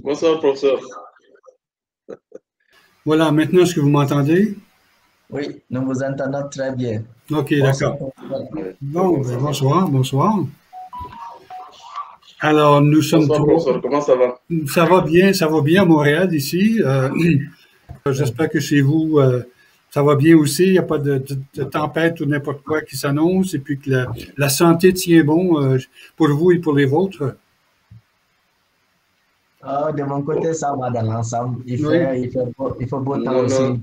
Bonsoir, professeur. Voilà, maintenant, est-ce que vous m'entendez? Oui, nous vous entendons très bien. OK, Bonsoir, d'accord. professeur. Ouais, Bon, ben, bonsoir. bonsoir, bonsoir. Alors, nous sommes Bonsoir, trois. professeur. Comment ça va? Ça va bien à Montréal ici. J'espère que chez vous, ça va bien aussi. Il n'y a pas de tempête ou n'importe quoi qui s'annonce et puis que la santé tient bon pour vous et pour les vôtres. De mon côté, ça va dans l'ensemble. Oui, Il fait beau temps Non, aussi. non.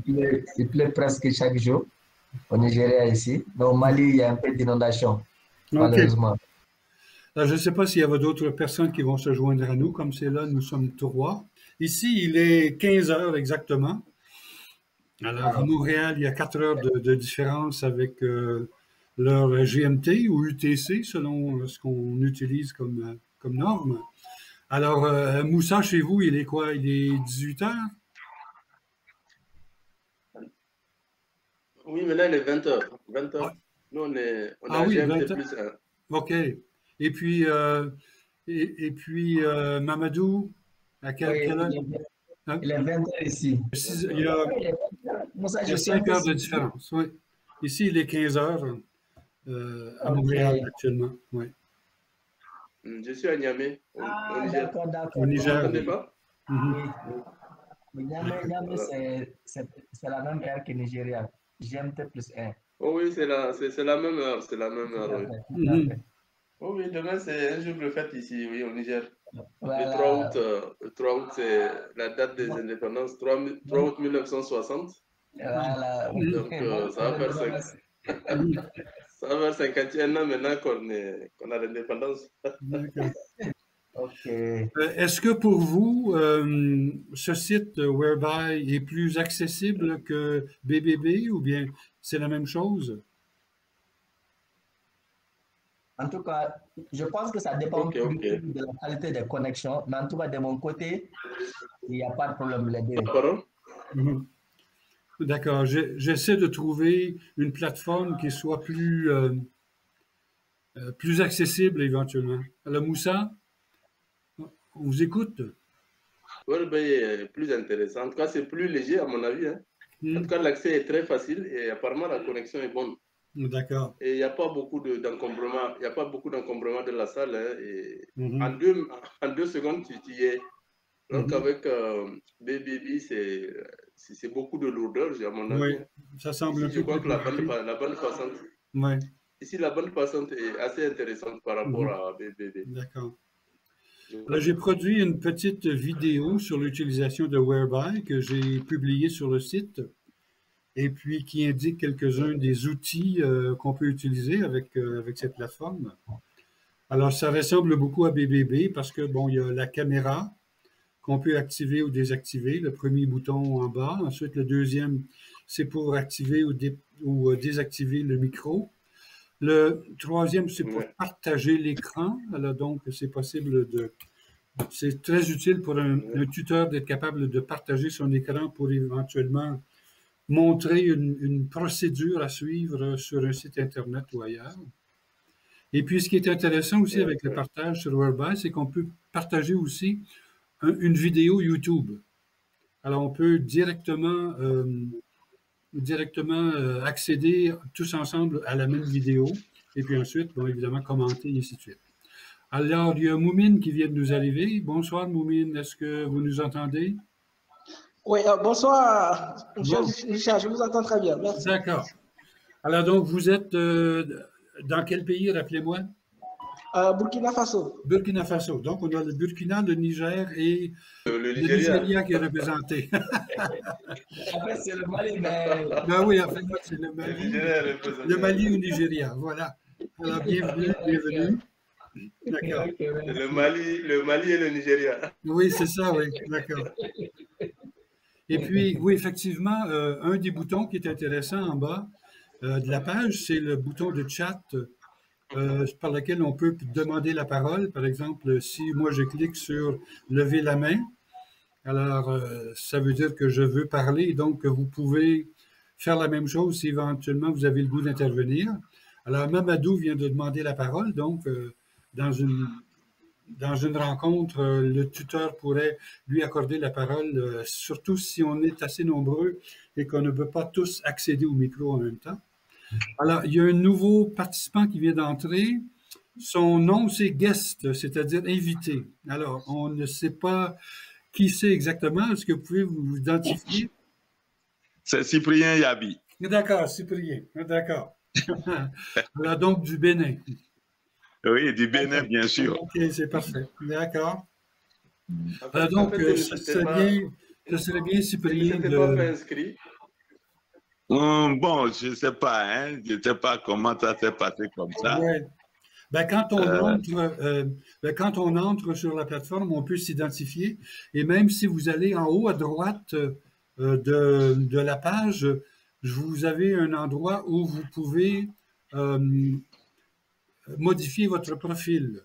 Il pleut presque chaque jour au Nigeria ici. Mais au Mali, il y a un peu d'inondation, OK. malheureusement. Alors, je ne sais pas s'il y avait d'autres personnes qui vont se joindre à nous, comme c'est là, nous sommes trois. Ici, il est 15 heures exactement. Alors, à Montréal, il y a 4 heures de différence avec l'heure GMT ou UTC, selon ce qu'on utilise comme norme. Alors, Moussa, chez vous, il est quoi? Il est 18 heures? Oui, maintenant il est 20 h. 20 Ah, heures. Nous, on est ah à oui, GMT 20 heures. plus 1. OK. Et puis, Mamadou, à Oui, quelle heure? Hein? il est 20 heures ici. Il 20 y h. a, Moussa, il y je a suis un 5 peu heures de surpris. différence, oui. Ici, il est 15 heures à Ok. Montréal actuellement, oui. Je suis à Niamey, au Ah, Niger. d'accord, Au d'accord. Vous Donc, Niger, m'entendez oui. pas? Mhm. oui. Mais Niamey, Voilà. c'est la même heure que Nigeria. GMT plus 1. Oh oui, c'est la même heure. C'est la même Tout heure, à oui. fait, tout à Mhm. fait. Oh oui, demain, c'est un jour de fête ici, oui, au Niger. Le 3 Voilà. août, le 3 août, c'est la date des Bon, indépendances, 3 bon, août 1960. voilà. Donc, Bon ça va faire indépendance. Mhm. ça va faire 51 ans maintenant qu'on a l'indépendance. D'accord. Ok. Est-ce que pour vous, ce site Whereby est plus accessible que BBB ou bien c'est la même chose? En tout cas, je pense que ça dépend Ok, ok. plutôt de la qualité des connexions. Mais en tout cas, de mon côté, il n'y a pas de problème les deux. Pardon? Mhm. D'accord. J'essaie de trouver une plateforme qui soit plus accessible éventuellement. Alors, Moussa, on vous écoute? Ouais, ben, plus intéressant. En tout cas, c'est plus léger à mon avis, hein. En tout Hmm. cas, l'accès est très facile et apparemment la connexion est bonne. D'accord. Et il n'y a pas beaucoup d'encombrement. Il n'y a pas beaucoup d'encombrement de la salle, hein, et Mhm. en 2 secondes, tu y es. Donc Mhm. avec BBB, c'est beaucoup de lourdeur, à mon avis, Oui, hein. ça semble un Ici, je peu crois plus que compliqué. la bande passante, Oui. ici, la bande passante est assez intéressante par rapport Mhm. à BBB. D'accord. Je Alors, crois. j'ai produit une petite vidéo sur l'utilisation de Whereby que j'ai publiée sur le site et puis qui indique quelques-uns des outils qu'on peut utiliser avec cette plateforme. Alors, ça ressemble beaucoup à BBB parce que, bon, il y a la caméra qu'on peut activer ou désactiver, le premier bouton en bas. Ensuite, le deuxième, c'est pour activer ou désactiver le micro. Le troisième, c'est pour Ouais, partager l'écran. Alors, donc, c'est possible c'est très utile pour ouais, un tuteur d'être capable de partager son écran pour éventuellement montrer une procédure à suivre sur un site Internet ou ailleurs. Et puis, ce qui est intéressant aussi ouais, avec le ouais. partage sur Whereby, c'est qu'on peut partager aussi une vidéo YouTube. Alors, on peut directement accéder tous ensemble à la même vidéo et puis ensuite, bon, évidemment, commenter et ainsi de suite. Alors, il y a Moumine qui vient de nous arriver. Bonsoir, Moumine. Est-ce que vous nous entendez? Oui, bonsoir, Bon, Richard, je vous entends très bien, merci. d'accord. Alors, donc, vous êtes dans quel pays, rappelez-moi? Burkina Faso. Burkina Faso. Donc, on a le Burkina, le Niger et Le le Nigeria. Nigeria qui est représenté. En fait, c'est le Mali, mais Ben oui, en fait, moi, c'est Le Nigeria est Le représenté. Mali ou Nigeria. Voilà. Alors, bienvenue, bienvenue. ok, D'accord. ok, merci. Le Mali et le Nigeria. Oui, c'est ça, oui. D'accord. Et puis, oui, effectivement, un des boutons qui est intéressant en bas de la page, c'est le bouton de chat par lequel on peut demander la parole. Par exemple, si moi je clique sur lever la main, alors ça veut dire que je veux parler, donc vous pouvez faire la même chose si éventuellement vous avez le goût d'intervenir. Alors, Mamadou vient de demander la parole, donc dans une dans une rencontre, le tuteur pourrait lui accorder la parole, surtout si on est assez nombreux et qu'on ne peut pas tous accéder au micro en même temps. Alors, il y a un nouveau participant qui vient d'entrer. Son nom, c'est guest, c'est-à-dire invité. Alors, on ne sait pas qui c'est exactement. Est-ce que vous pouvez vous identifier? C'est Cyprien Yabi. D'accord, Cyprien. D'accord. Alors, donc, du Bénin. Oui, du Bénin, bien sûr. OK, c'est parfait. D'accord. En Donc, fait, ce serait bien, Cyprien, je ne pas fait inscrit. Bon, je ne sais pas, hein. Je ne sais pas comment ça s'est passé comme ça. Ouais. Ben, quand on entre sur la plateforme, on peut s'identifier. Et même si vous allez en haut à droite de la page, vous avez un endroit où vous pouvez modifier votre profil.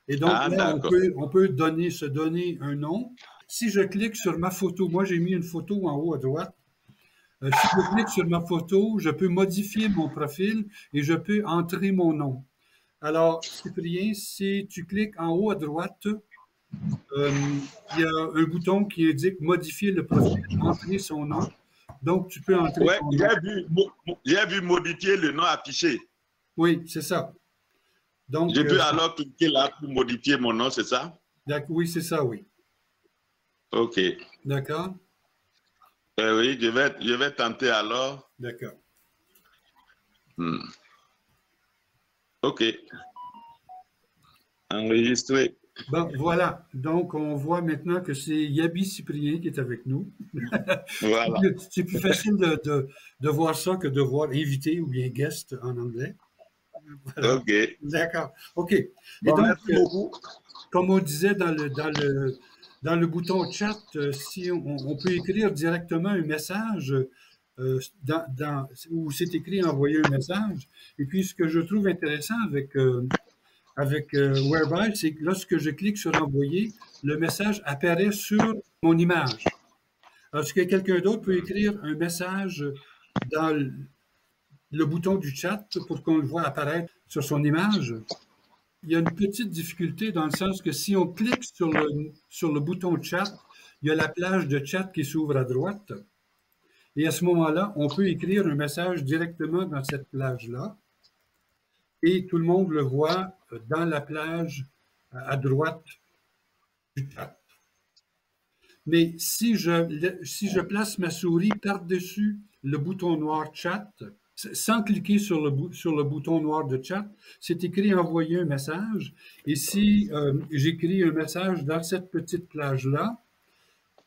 Et donc, là, on peut se donner un nom. Si je clique sur ma photo, moi j'ai mis une photo en haut à droite. Si je clique sur ma photo, je peux modifier mon profil et je peux entrer mon nom. Alors, Cyprien, si tu cliques en haut à droite, il y a un bouton qui indique modifier le profil, entrer son nom. Donc, tu peux entrer ton nom. J'ai vu modifier le nom affiché. Oui, c'est ça. Donc, je peux alors cliquer là pour modifier mon nom, c'est ça? Oui, c'est ça, oui. OK. D'accord. Oui, je vais tenter alors. D'accord. OK. Enregistré. Bon, voilà. Donc, on voit maintenant que c'est Yabi Cyprien qui est avec nous. Voilà. C'est plus facile de voir ça que de voir invité ou bien guest en anglais. Voilà. OK. D'accord. OK. Et bon, donc, merci beaucoup. Comme on disait dans le bouton chat, si on peut écrire directement un message où c'est écrit envoyer un message. Et puis, ce que je trouve intéressant avec Whereby, c'est que lorsque je clique sur envoyer, le message apparaît sur mon image. Alors, est-ce que quelqu'un d'autre peut écrire un message dans le bouton du chat pour qu'on le voit apparaître sur son image? Il y a une petite difficulté dans le sens que si on clique sur le bouton chat, il y a la plage de chat qui s'ouvre à droite. Et à ce moment-là, on peut écrire un message directement dans cette plage-là. Et tout le monde le voit dans la plage à droite du chat. Mais si je place ma souris par-dessus le bouton noir chat, sans cliquer sur le bouton noir de chat, c'est écrit envoyer un message. Et si j'écris un message dans cette petite plage-là,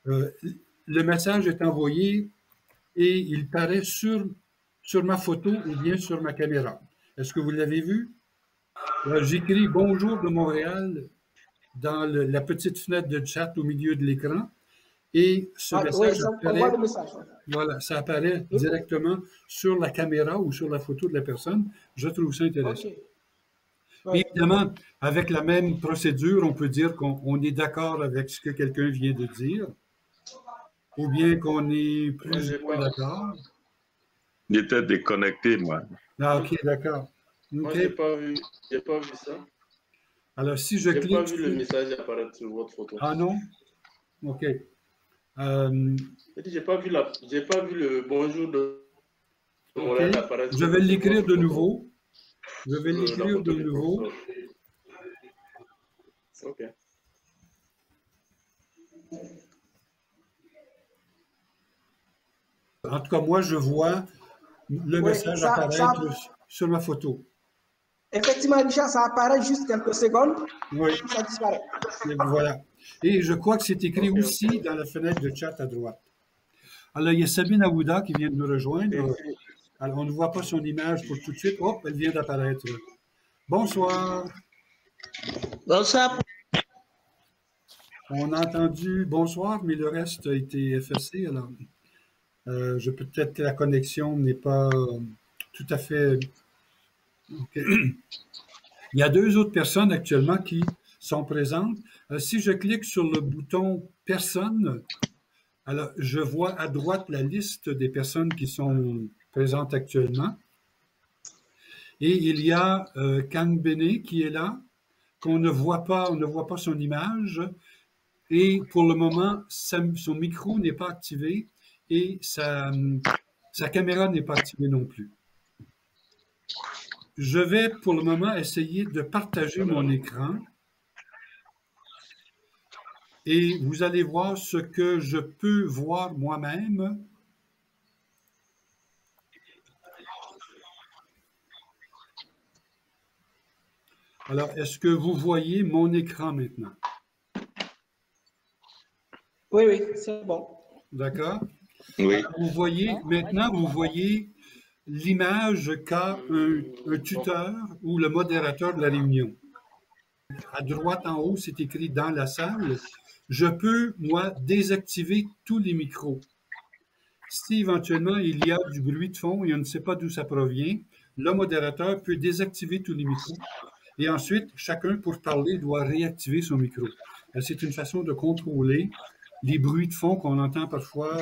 le message est envoyé et il paraît sur ma photo ou bien sur ma caméra. Est-ce que vous l'avez vu? J'écris Bonjour de Montréal dans la petite fenêtre de chat au milieu de l'écran. Et ce message apparaît, voilà, ça apparaît directement sur la caméra ou sur la photo de la personne. Je trouve ça intéressant. Okay. Ouais. Évidemment, avec la même procédure, on peut dire qu'on est d'accord avec ce que quelqu'un vient de dire, ou bien qu'on est plus ou moins d'accord. J'étais déconnecté, moi. Ah, OK, d'accord. Moi, je n'ai pas vu ça. Alors, si je clique... Je n'ai pas vu le message apparaître sur votre photo. Ah non? OK. J'ai pas vu le bonjour de Montréal apparaître. Je vais l'écrire de nouveau. Je vais l'écrire de nouveau. OK. En tout cas, moi, je vois le message apparaître sur ma photo. Effectivement, Richard, ça apparaît juste quelques secondes. Oui. Ça disparaît. Et voilà. Et je crois que c'est écrit aussi dans la fenêtre de chat à droite. Alors, il y a Sabine Aouda qui vient de nous rejoindre. Alors, on ne voit pas son image pour tout de suite. Hop, elle vient d'apparaître. Bonsoir. Bonsoir. On a entendu bonsoir, mais le reste a été effacé. Alors, peut-être que la connexion n'est pas tout à fait... Okay. Il y a 2 autres personnes actuellement qui sont présentes. Si je clique sur le bouton « Personne », alors je vois à droite la liste des personnes qui sont présentes actuellement. Et il y a Can Bene qui est là, qu'on ne voit pas, on ne voit pas son image. Et pour le moment, son micro n'est pas activé et sa caméra n'est pas activée non plus. Je vais pour le moment essayer de partager mon écran. Et vous allez voir ce que je peux voir moi-même. Alors, est-ce que vous voyez mon écran maintenant? Oui, oui, c'est bon. D'accord? Oui. Vous voyez, maintenant, vous voyez l'image qu'a un tuteur ou le modérateur de la réunion. À droite en haut, c'est écrit « Dans la salle ». Je peux, moi, désactiver tous les micros. Si éventuellement il y a du bruit de fond et on ne sait pas d'où ça provient, le modérateur peut désactiver tous les micros. Et ensuite, chacun, pour parler, doit réactiver son micro. C'est une façon de contrôler les bruits de fond qu'on entend parfois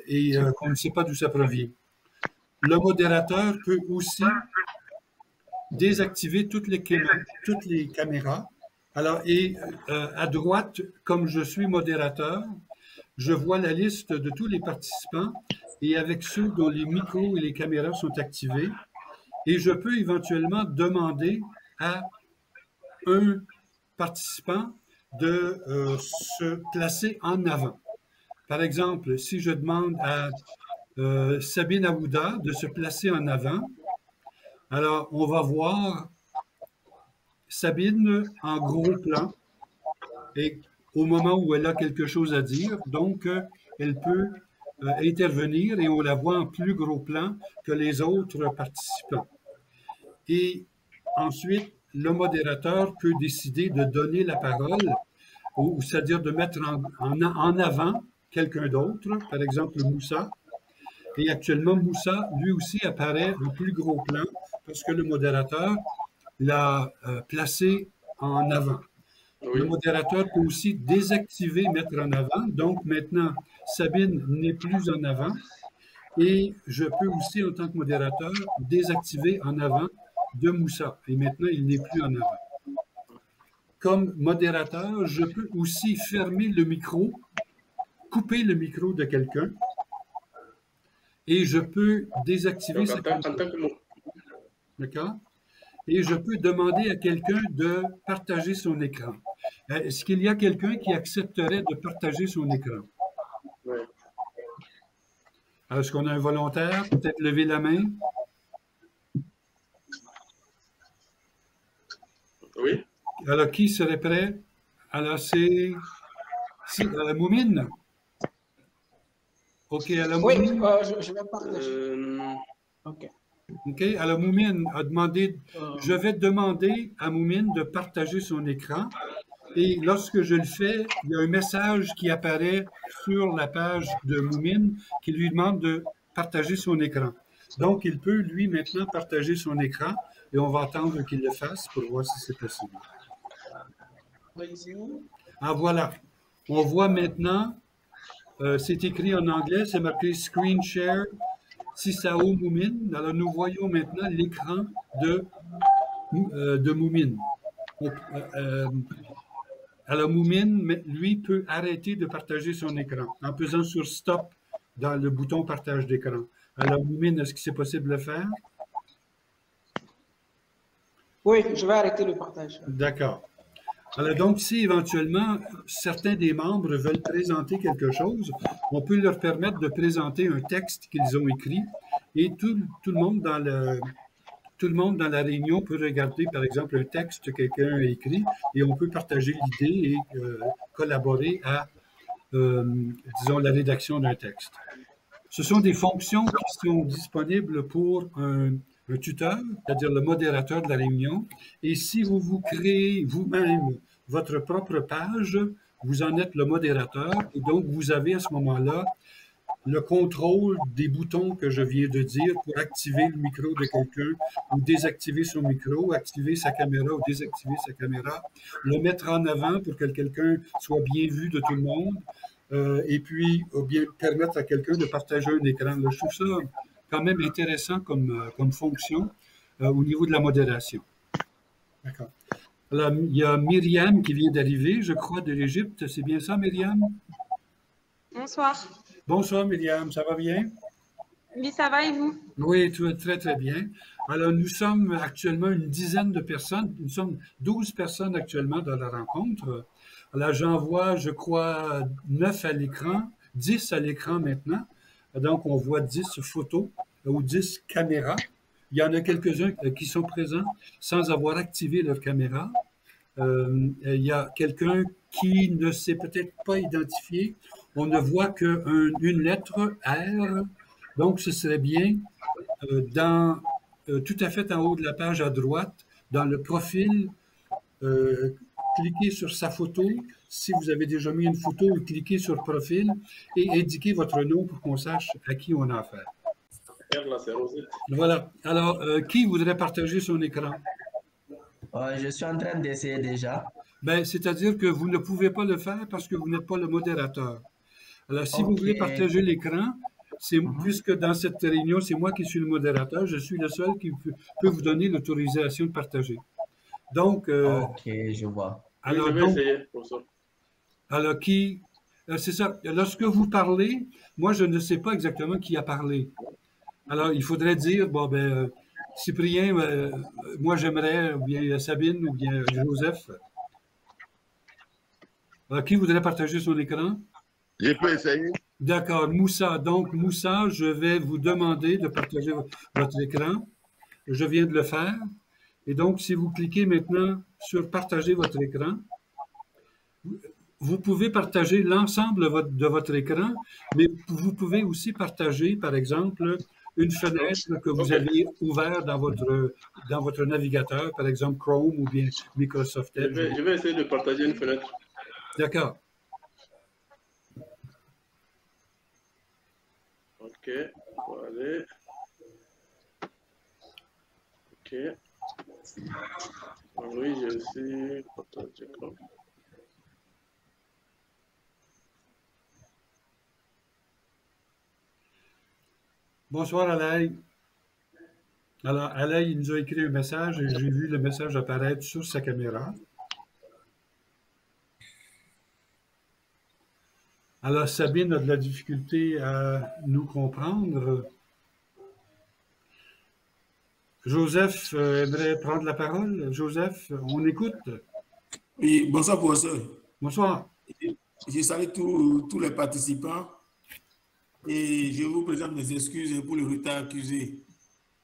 et qu'on ne sait pas d'où ça provient. Le modérateur peut aussi désactiver toutes les caméras. Alors, à droite, comme je suis modérateur, je vois la liste de tous les participants et avec ceux dont les micros et les caméras sont activés. Et je peux éventuellement demander à un participant de se placer en avant. Par exemple, si je demande à Sabine Aouda de se placer en avant, alors on va voir Sabine en gros plan et au moment où elle a quelque chose à dire, donc elle peut intervenir et on la voit en plus gros plan que les autres participants. Et ensuite, le modérateur peut décider de donner la parole, ou c'est-à-dire de mettre en avant quelqu'un d'autre, par exemple Moussa. Et actuellement, Moussa, lui aussi, apparaît en plus gros plan parce que le modérateur l'a placé en avant. Oui. Le modérateur peut aussi désactiver, mettre en avant. Donc maintenant, Sabine n'est plus en avant. Et je peux aussi, en tant que modérateur, désactiver en avant de Moussa. Et maintenant, il n'est plus en avant. Comme modérateur, je peux aussi fermer le micro, couper le micro de quelqu'un. Et je peux désactiver sa caméra. D'accord? Et je peux demander à quelqu'un de partager son écran. Est-ce qu'il y a quelqu'un qui accepterait de partager son écran? Oui. Est-ce qu'on a un volontaire? Peut-être lever la main? Oui. Alors, qui serait prêt? Alors, c'est Moumine. OK, alors Moumine. Oui, je vais partager. OK. OK, alors Moumine a demandé, je vais demander à Moumine de partager son écran et lorsque je le fais, il y a un message qui apparaît sur la page de Moumine qui lui demande de partager son écran. Donc, il peut, lui, maintenant, partager son écran et on va attendre qu'il le fasse pour voir si c'est possible. Ah, voilà. On voit maintenant, c'est écrit en anglais, c'est marqué « Screen Share ». Sissao Moumine. Alors, nous voyons maintenant l'écran de Moumine. Alors, Moumine, lui, peut arrêter de partager son écran en pesant sur Stop dans le bouton Partage d'écran. Alors, Moumine, est-ce que c'est possible de le faire? Oui, je vais arrêter le partage. D'accord. Alors, donc, si éventuellement certains des membres veulent présenter quelque chose, on peut leur permettre de présenter un texte qu'ils ont écrit et tout le monde dans la réunion peut regarder, par exemple, un texte que quelqu'un a écrit et on peut partager l'idée et collaborer à, disons, la rédaction d'un texte. Ce sont des fonctions qui sont disponibles pour un tuteur, c'est-à-dire le modérateur de la réunion. Et si vous créez vous-même votre propre page, vous en êtes le modérateur et donc vous avez à ce moment-là le contrôle des boutons que je viens de dire pour activer le micro de quelqu'un ou désactiver son micro, activer sa caméra ou désactiver sa caméra, le mettre en avant pour que quelqu'un soit bien vu de tout le monde et puis bien permettre à quelqu'un de partager un écran. Je trouve ça quand même intéressant comme fonction au niveau de la modération. D'accord. Alors, il y a Myriam qui vient d'arriver, je crois, de l'Égypte. C'est bien ça, Myriam? Bonsoir. Bonsoir, Myriam. Ça va bien? Oui, ça va et vous? Oui, très, très bien. Alors, nous sommes actuellement une dizaine de personnes. Nous sommes 12 personnes actuellement dans la rencontre. Alors, j'en vois, je crois, 9 à l'écran, 10 à l'écran maintenant. Donc, on voit 10 photos ou 10 caméras. Il y en a quelques-uns qui sont présents sans avoir activé leur caméra. Il y a quelqu'un qui ne s'est peut-être pas identifié. On ne voit qu'une lettre R. Donc, ce serait bien tout à fait en haut de la page à droite, dans le profil, cliquez sur sa photo. Si vous avez déjà mis une photo, cliquez sur profil et indiquez votre nom pour qu'on sache à qui on a affaire. Voilà. Alors, qui voudrait partager son écran? Je suis en train d'essayer déjà. Ben, c'est-à-dire que vous ne pouvez pas le faire parce que vous n'êtes pas le modérateur. Alors, si vous voulez partager l'écran, puisque dans cette réunion, c'est moi qui suis le modérateur, je suis le seul qui peut vous donner l'autorisation de partager. Donc, ok, je vois. Alors, je vais essayer, professeur. Alors, c'est ça. Lorsque vous parlez, moi, je ne sais pas exactement qui a parlé. Alors, il faudrait dire, bon, ben, Cyprien, moi, j'aimerais, ou bien Sabine, ou bien Joseph. Alors, qui voudrait partager son écran? Je peux essayer. D'accord, Moussa. Donc, Moussa, je vais vous demander de partager votre écran. Je viens de le faire. Et donc, si vous cliquez maintenant sur partager votre écran, vous pouvez partager l'ensemble de votre écran, mais vous pouvez aussi partager, par exemple, une fenêtre que vous avez ouverte dans votre navigateur, par exemple Chrome ou bien Microsoft Edge. Je vais essayer de partager une fenêtre. D'accord. Ok, on va aller. Ok. Oui, j'ai aussi partagé. Bonsoir, Alain. Alors, Alain, il nous a écrit un message et j'ai vu le message apparaître sur sa caméra. Alors, Sabine a de la difficulté à nous comprendre. Joseph aimerait prendre la parole. Joseph, on écoute. Oui, bonsoir, professeur. Bonsoir. Je salue tous les participants et je vous présente mes excuses pour le retard accusé.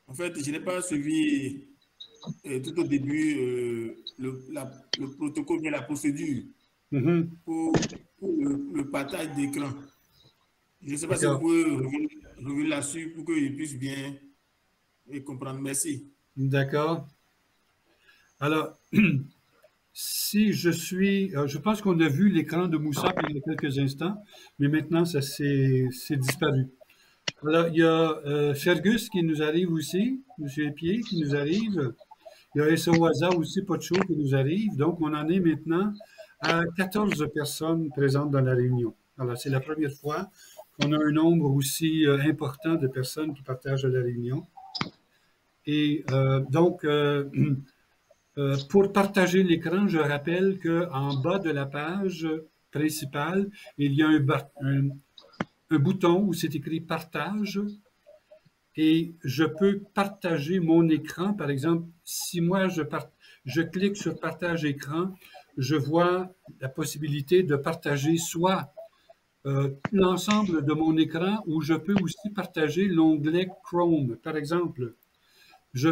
En fait, je n'ai pas suivi tout au début le protocole, bien la procédure pour le partage d'écran. Je ne sais pas si vous pouvez revenir là-dessus pour que je puisse bien comprendre. Merci. D'accord. Alors, si je pense qu'on a vu l'écran de Moussa il y a quelques instants, mais maintenant, ça c'est disparu. Alors, il y a Fergus qui nous arrive aussi, M. Pied qui nous arrive. Il y a Essawaza aussi, Pocho qui nous arrive. Donc, on en est maintenant à 14 personnes présentes dans la réunion. Alors, c'est la première fois qu'on a un nombre aussi important de personnes qui partagent la réunion. Et donc, pour partager l'écran, je rappelle qu'en bas de la page principale, il y a un bouton où c'est écrit « Partage » et je peux partager mon écran. Par exemple, si moi, je clique sur « Partage écran », je vois la possibilité de partager soit l'ensemble de mon écran ou je peux aussi partager l'onglet Chrome. Par exemple, je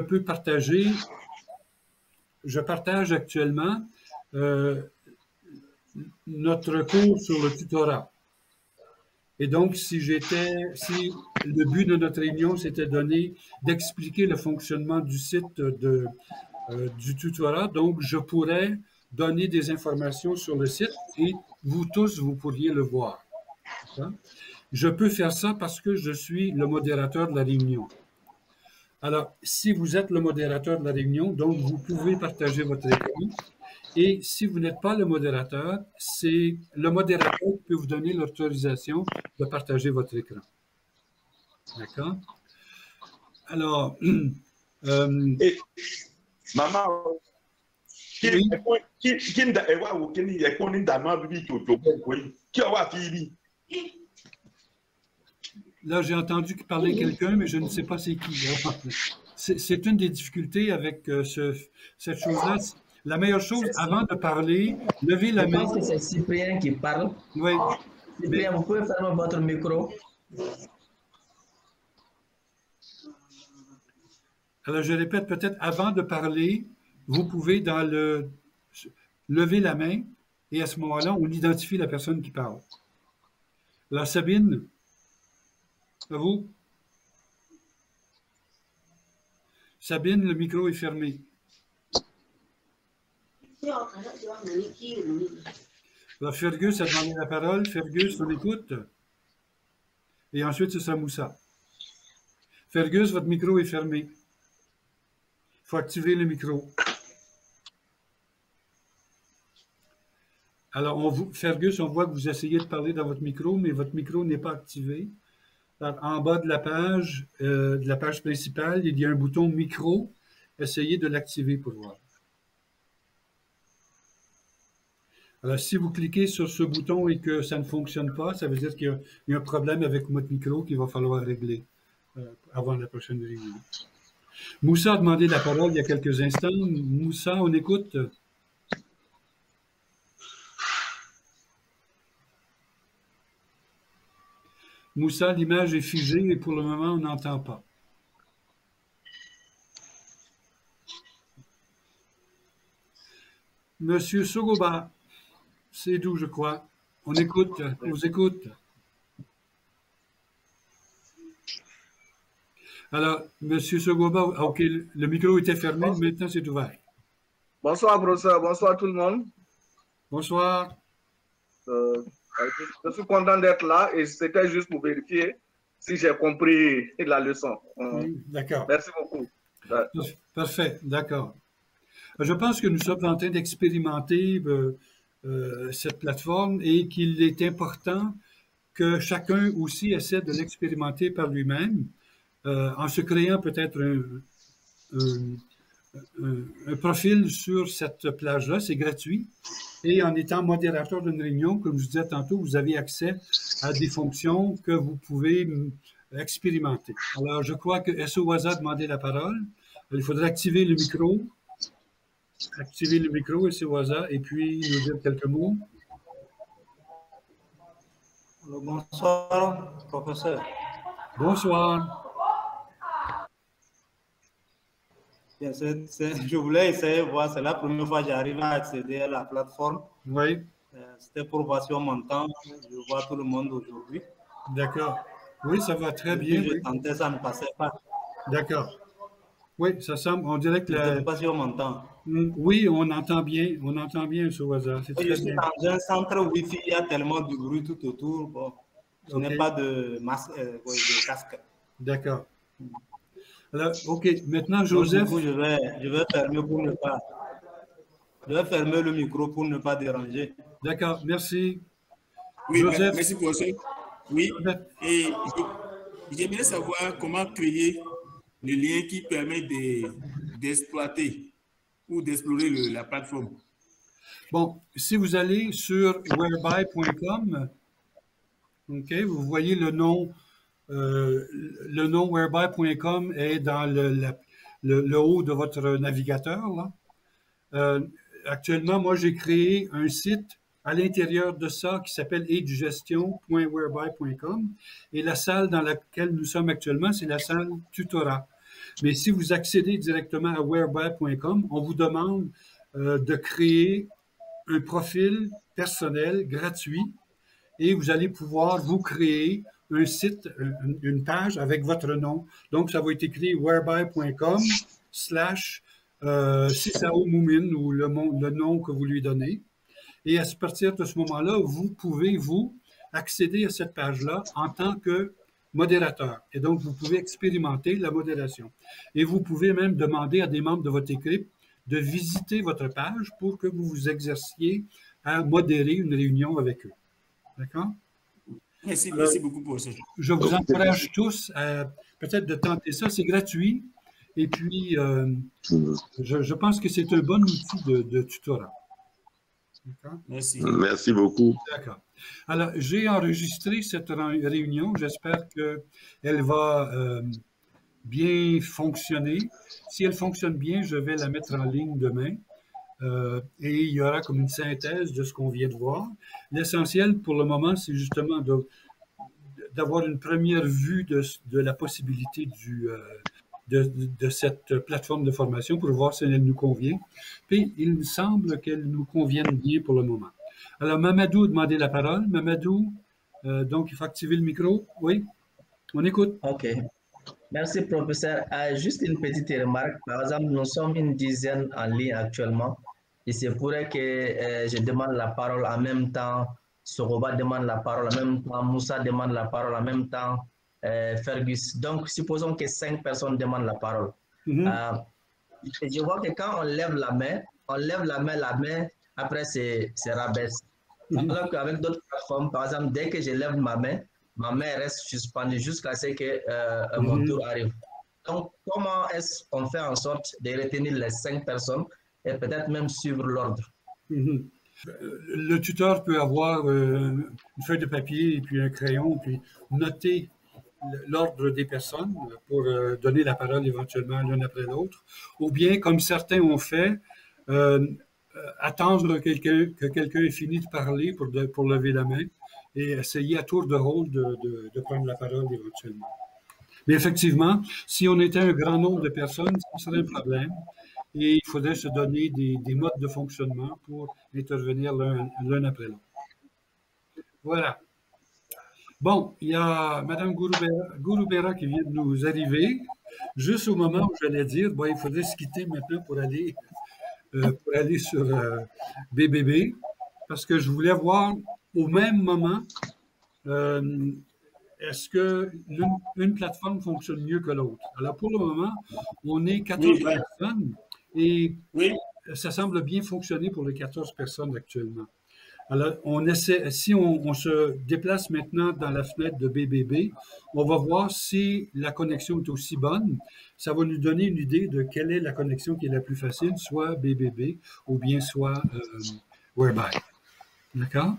partage actuellement notre cours sur le tutorat. Et donc, si le but de notre réunion s'était donné d'expliquer le fonctionnement du site du tutorat, donc je pourrais donner des informations sur le site et vous tous, vous pourriez le voir. Je peux faire ça parce que je suis le modérateur de la réunion. Alors, si vous êtes le modérateur de la réunion, donc vous pouvez partager votre écran. Et si vous n'êtes pas le modérateur, c'est le modérateur qui peut vous donner l'autorisation de partager votre écran. D'accord? Alors, maman, Là, j'ai entendu parler quelqu'un, mais je ne sais pas c'est qui. C'est une des difficultés avec cette chose-là. La meilleure chose, avant de parler, levez la main. Je pense que c'est Cyprien qui parle. Oui. Cyprien, vous pouvez fermer votre micro. Alors, je répète, peut-être avant de parler, vous pouvez lever la main et à ce moment-là, on identifie la personne qui parle. Alors, Sabine, à vous. Sabine, le micro est fermé. Alors, Fergus a demandé la parole. Fergus, on écoute. Et ensuite, ce sera Moussa. Fergus, votre micro est fermé. Il faut activer le micro. Alors, Fergus, on voit que vous essayez de parler dans votre micro, mais votre micro n'est pas activé. Alors, en bas de la page principale, il y a un bouton micro. Essayez de l'activer pour voir. Alors, si vous cliquez sur ce bouton et que ça ne fonctionne pas, ça veut dire qu'il y a un problème avec votre micro qu'il va falloir régler avant la prochaine réunion. Moussa a demandé la parole il y a quelques instants. Moussa, on écoute. Moussa, l'image est figée et pour le moment, on n'entend pas. Monsieur Sogoba, c'est d'où, je crois. On écoute, on vous écoute. Alors, Monsieur Sogoba, OK, le micro était fermé, maintenant c'est ouvert. Bonsoir, professeur. Bonsoir tout le monde. Bonsoir. Je suis content d'être là et c'était juste pour vérifier si j'ai compris la leçon. D'accord. Merci beaucoup. Parfait, d'accord. Je pense que nous sommes en train d'expérimenter cette plateforme et qu'il est important que chacun aussi essaie de l'expérimenter par lui-même en se créant peut-être un profil sur cette plage-là, c'est gratuit. Et en étant modérateur d'une réunion, comme je vous disais tantôt, vous avez accès à des fonctions que vous pouvez expérimenter. Alors, je crois que SOASA a demandé la parole. Il faudrait activer le micro. Activer le micro, SOASA, et puis nous dire quelques mots. Bonsoir, professeur. Bonsoir. Bien, je voulais essayer de voir, c'est la première fois que j'arrive à accéder à la plateforme. Oui. C'était pour voir si on m'entend. Je vois tout le monde aujourd'hui. D'accord. Oui, ça va très bien. Je tentais, ça ne passait pas. D'accord. Oui, ça semble, on dirait que... Je ne sais pas si on m'entend. Oui, on entend bien sur WhatsApp. Je suis dans un centre Wi-Fi, il y a tellement de bruit tout autour. Bon, je n'ai pas de masque, de casque. D'accord. Alors, OK, maintenant, Joseph... Donc, du coup, je vais fermer pour ne pas... Je vais fermer le micro pour ne pas déranger. D'accord, merci. Oui, Joseph. merci professeur. Oui, et j'aimerais savoir comment créer le lien qui permet d'exploiter ou d'explorer la plateforme. Bon, si vous allez sur whereby.com, OK, vous voyez le nom whereby.com est dans le haut de votre navigateur. Là. Actuellement, moi, j'ai créé un site à l'intérieur de ça qui s'appelle agegestion.whereby.com et la salle dans laquelle nous sommes actuellement, c'est la salle tutorat. Mais si vous accédez directement à whereby.com, on vous demande de créer un profil personnel gratuit et vous allez pouvoir vous créer un site, une page avec votre nom. Donc, ça va être écrit whereby.com/Sisao Moumin ou le nom que vous lui donnez. Et à partir de ce moment-là, vous pouvez, accéder à cette page-là en tant que modérateur. Et donc, vous pouvez expérimenter la modération. Et vous pouvez même demander à des membres de votre équipe de visiter votre page pour que vous vous exerciez à modérer une réunion avec eux. D'accord? Merci beaucoup pour ça. Je vous encourage tous à peut-être de tenter ça. C'est gratuit. Et puis, je pense que c'est un bon outil de tutorat. Merci. Merci beaucoup. D'accord. Alors, j'ai enregistré cette réunion. J'espère qu'elle va bien fonctionner. Si elle fonctionne bien, je vais la mettre en ligne demain. Et il y aura comme une synthèse de ce qu'on vient de voir. L'essentiel pour le moment, c'est justement d'avoir une première vue de la possibilité de cette plateforme de formation pour voir si elle nous convient. Puis, il me semble qu'elle nous convienne bien pour le moment. Alors, Mamadou a demandé la parole. Mamadou, donc il faut activer le micro. Oui, on écoute. OK. Merci, professeur. Juste une petite remarque. Par exemple, nous sommes une dizaine en ligne actuellement. Il se pourrait que je demande la parole en même temps, Soroba demande la parole en même temps, Moussa demande la parole en même temps, Fergus. Donc, supposons que 5 personnes demandent la parole. Je vois que quand on lève la main, la main, après, c'est rabaisse. Alors qu'avec d'autres plateformes, par exemple, dès que je lève ma main reste suspendue jusqu'à ce que mon tour arrive. Donc, comment est-ce qu'on fait en sorte de retenir les 5 personnes et peut-être même suivre l'ordre? Le tuteur peut avoir une feuille de papier et puis un crayon, puis noter l'ordre des personnes pour donner la parole éventuellement l'un après l'autre. Ou bien, comme certains ont fait, attendre que quelqu'un ait fini de parler pour lever la main et essayer à tour de rôle de prendre la parole éventuellement. Mais effectivement, si on était un grand nombre de personnes, ce serait un problème. Et il faudrait se donner des modes de fonctionnement pour intervenir l'un après l'autre. Voilà. Bon, il y a Mme Gouroubera qui vient de nous arriver, juste au moment où j'allais dire, bon, il faudrait se quitter maintenant pour aller sur BBB, parce que je voulais voir au même moment, est-ce qu'une plateforme fonctionne mieux que l'autre? Alors, pour le moment, on est 14 personnes et ça semble bien fonctionner pour les 14 personnes actuellement. Alors, si on se déplace maintenant dans la fenêtre de BBB, on va voir si la connexion est aussi bonne. Ça va nous donner une idée de quelle est la connexion qui est la plus facile, soit BBB ou bien soit Whereby. D'accord?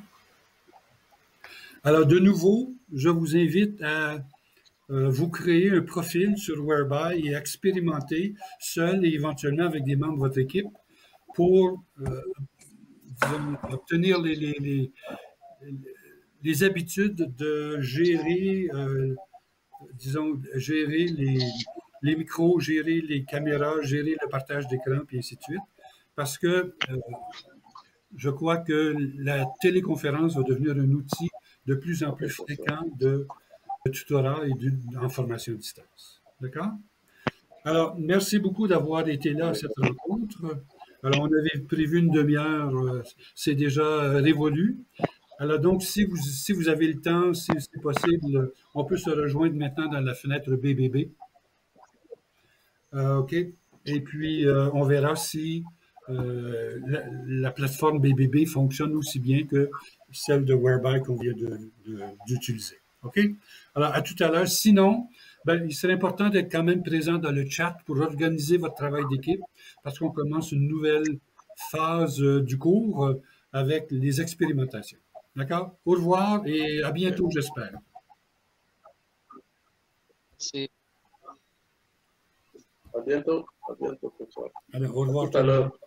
Alors, de nouveau, je vous invite à vous créer un profil sur Whereby et expérimenter seul et éventuellement avec des membres de votre équipe pour obtenir les habitudes de gérer, gérer les micros, gérer les caméras, gérer le partage d'écran, puis ainsi de suite. Parce que je crois que la téléconférence va devenir un outil de plus en plus fréquent de tutorat et en formation à distance. D'accord? Alors, merci beaucoup d'avoir été là à cette rencontre. Alors, on avait prévu une demi-heure, c'est déjà révolu. Alors, donc, si vous avez le temps, si c'est possible, on peut se rejoindre maintenant dans la fenêtre BBB. OK? Et puis, on verra si la plateforme BBB fonctionne aussi bien que celle de Whereby qu'on vient d'utiliser. OK? Alors, à tout à l'heure. Sinon, il serait important d'être quand même présent dans le chat pour organiser votre travail d'équipe parce qu'on commence une nouvelle phase du cours avec les expérimentations. D'accord? Au revoir et à bientôt, j'espère. Merci. À bientôt. À bientôt. Alors, au revoir. À tout à l'heure.